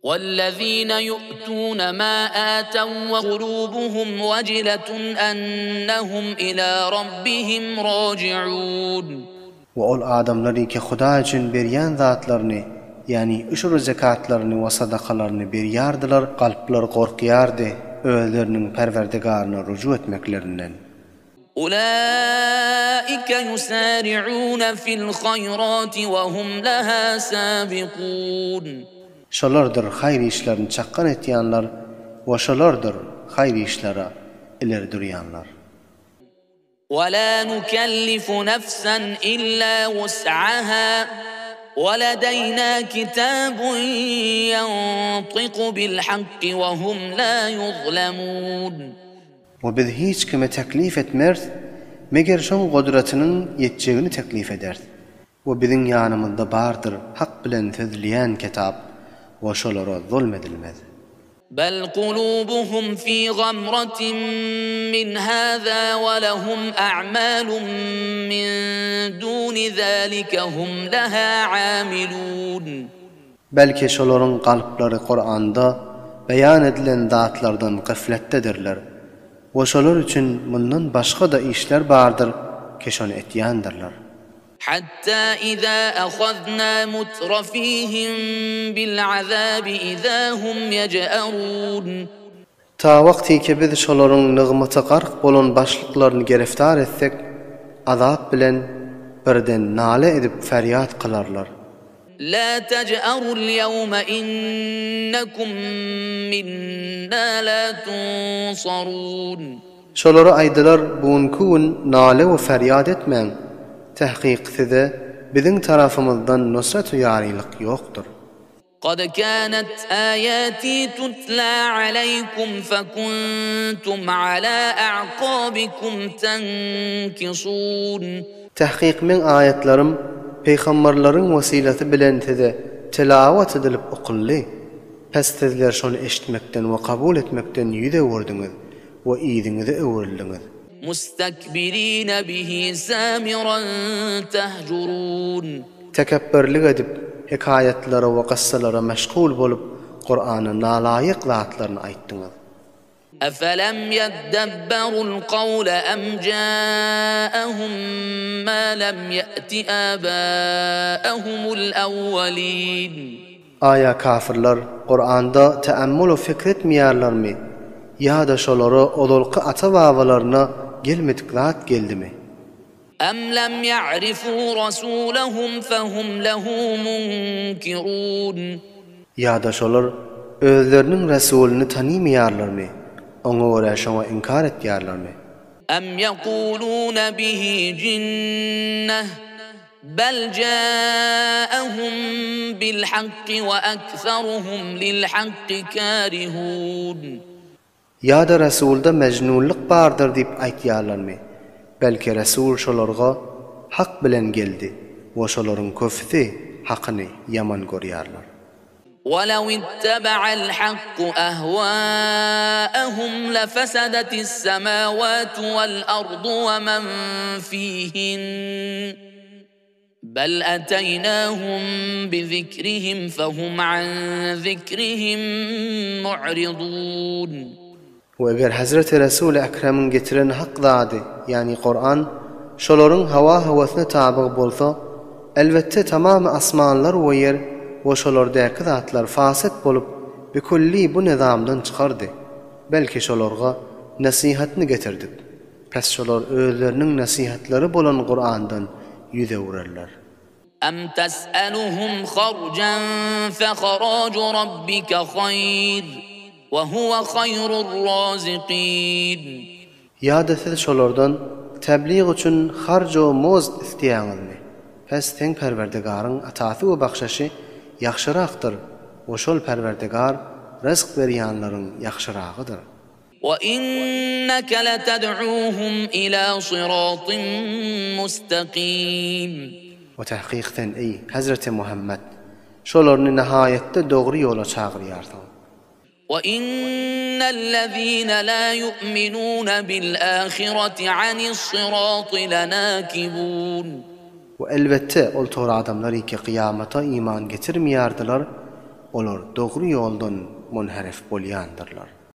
والذين يؤتون ما آتوا وقلوبهم وجلة أنهم إلى ربهم راجعون. وأول adamları ki Xuda üçün berýän zatlaryny, yani uşur zekatlaryny we sadakalarny berýärdiler, kalpleri gorkýardy özleriniň Perwerdigaryna ruju etmeklerinden. أولئك يسارعون في الخيرات وهم لها سابقون. Şolardyr haýry işlerini çakkan etýänler we şolardyr haýry işlere ileri durýanlar. ولا نكلف نفسا إلا وسعها ولدينا كتاب ينطق بالحق وهم لا يظلمون. Ve biz hiç kime teklif etmez, meger şoň godratının yetjegini teklif eder. Ve bizim yanımızda bardır hak bilen sözleyen kitap ve şolara zulmedilmez. بل قلوبهم في غمرة من هذا ولهم أعمال من دون ذلك هم لها عاملون. Belki şoların kalpleri Kur'an'da beyan edilen zatlardan gaflettedirler. Ve şolar üçün bundan başka da işler bardır ki şonu etýändirler. حتى إذا أخذنا مترفيهم بالعذاب إذا هم يجأرون. Ta vakti ki biz şoların nığmata gark bolan başlıklarını gereftar etsek, azap bilen birden nale edip feryat kılarlar. لا تجأروا اليوم إنكم منا لا تنصرون. Şolara aydılar, buğunkun nale ve feryat etmeyin. Tahqiq size bizim tarafımızdan nusret-u yarilik yoktur. قد كانت آياتي تتلى عليكم فكنتم على أعقابكم تنكصون. Tahqiq men ayetlerim peygamberlerin vesileti bilen size tilavet edilip okully. Pes sizler şonu eşitmekten ve kabul etmekten yüze vurdunuz ve iyidinizi öwrildiniz. مستكبرين به سامرا تهجرون. Tekebbürlük edip hikayetlere ve qıssalara meşgul bolup Kur'an'ın nalayık zatlarını aytdyňyz. أفلم يدبروا القول أم جاءهم ما لم يأت آباءهم الأولين. Aya kafirler Kur'an'da teammül ve fikretmeýärlermi? Ya da şolary odolky ata-babalarına gelmedik zat geldimi? أم لم يعرفوا رسولهم فهم له منكرون. Ya da şolar özlerinin Resulünü tanımaýarlarmy? Oňa görä şoňa inkar etýärlermi? أم يقولون به جنة بل جاءهم بالحق وأكثرهم للحق كارهون. Ya da Resul'da mecnunluk bardır diýip aýtýarlarmy? Belki Resul şolarga hak bilen geldi we şolaryň köpüsi hakyny yaman görýärler. ولو اتبع الحق أهواءهم لفسدت السماوات والأرض ومن فيهن بل أتيناهم بذكرهم فهم عن ذكرهم معرضون. Ve eger Hazreti Resul-i Ekrem'in getiren hak zady, yani Kur'an, şolaryň hawa hawasyna tabi bolsa, elbette tamamy asmanlar we yer we şolardaky zatlar fasit bolup bikulli bu nizamdan çykardy. Belki şolarga nasihatni getirdik. Pes şolar özleriniň nasihatlary bolan Kur'andan yüze vurarlar. أم تسألهم خرجا فخراج ربك خير وهو خير الرازقين. Ya da siz şolardan tebliğ üçün harc we moz istýäňizmi? Pes teň Perwerdigaryň atasy we bakşaşy ýaxşyrakdyr. O şol Perwerdigar rızk berýänleriň ýaxşyragydyr. وإنك لتدعوهم إلى صراط مستقيم. Ve tahqiqten ey Hazreti Muhammed şolaryny nihayetde dogry ýola çagyrýarsyň. وإن الذين لا يؤمنون بالآخرة عن الصراط لناكبون. Ve elbette ol tor adamlar ki kıyamata iman getirmeyardılar, olar dogry ýoldan munharif bolýandyrlar.